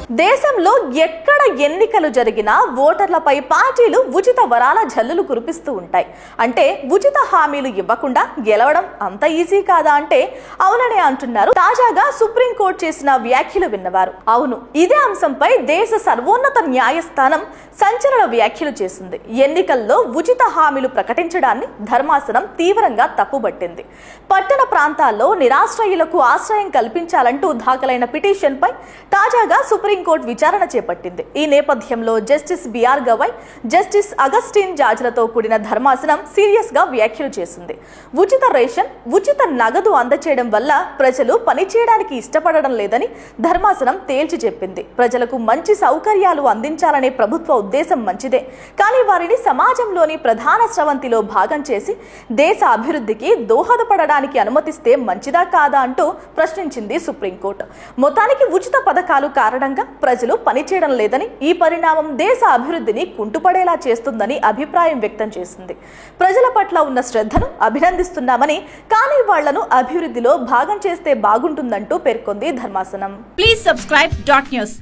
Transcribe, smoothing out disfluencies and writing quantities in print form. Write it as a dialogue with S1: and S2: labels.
S1: దేశంలో ఎక్కడ ఎన్నికలు జరిగినా ఓటర్లపై పార్టీలు ఉచిత వరాల జల్లులు కురిపిస్తూ ఉంటాయి. అంటే ఉచిత హామీలు ఇవ్వకుండా గెలవడం అంత ఈజీ కాదా అంటే అవుననే అంటున్నారు తాజాగా సుప్రీంకోర్టు చేసిన వ్యాఖ్యలు విన్నవారు. అవును, ఇదే అంశంపై దేశ సర్వోన్నత న్యాయస్థానం సంచలన వ్యాఖ్యలు చేసింది. ఎన్నికల్లో ఉచిత హామీలు ప్రకటించడాన్ని ధర్మాసనం తీవ్రంగా తప్పుబట్టింది. పట్టణ ప్రాంతాల్లో నిరాశ్రయులకు ఆశ్రయం కల్పించాలంటూ దాఖలైన పిటిషన్పై తాజాగా సుప్రీంకోర్టు విచారణ చేపట్టింది. ఈ నేపథ్యంలో justice BR Gavai, justice Augustine జార్జ్లతో కూడిన ధర్మాసనం సీరియస్ గా వ్యాఖ్యలు చేసింది. ఉచిత రేషన్, ఉచిత నగదు అందచేయడం వల్ల ప్రజలు పనిచేయడానికి ఇష్టపడడం లేదని ధర్మాసనం తేల్చి చెప్పింది. ప్రజలకు మంచి సౌకర్యాలు అందించాలనే ప్రభుత్వ ఉద్దేశం మంచిదే, కానీ వారిని సమాజంలోని ప్రధాన స్రవంతిలో భాగం చేసి దేశ అభివృద్ధికి దోహదపడడానికి అనుమతిస్తే మంచిదా కాదా అంటూ ప్రశ్నించింది సుప్రీంకోర్టు. మొత్తానికి ఉచిత పథకాలు కారణంగా ప్రజలు పనిచేయడం లేదని, ఈ పరిణామం దేశ అభివృద్ధిని కుంటుపడేలా చేస్తుందని అభిప్రాయం వ్యక్తం చేసింది. ప్రజల పట్ల ఉన్న శ్రద్ధను అభినందిస్తున్నామని, కానీ వాళ్లను అభివృద్ధిలో భాగం చేస్తే బాగుంటుందంటూ పేర్కొంది ధర్మాసనం.
S2: Please subscribe .news.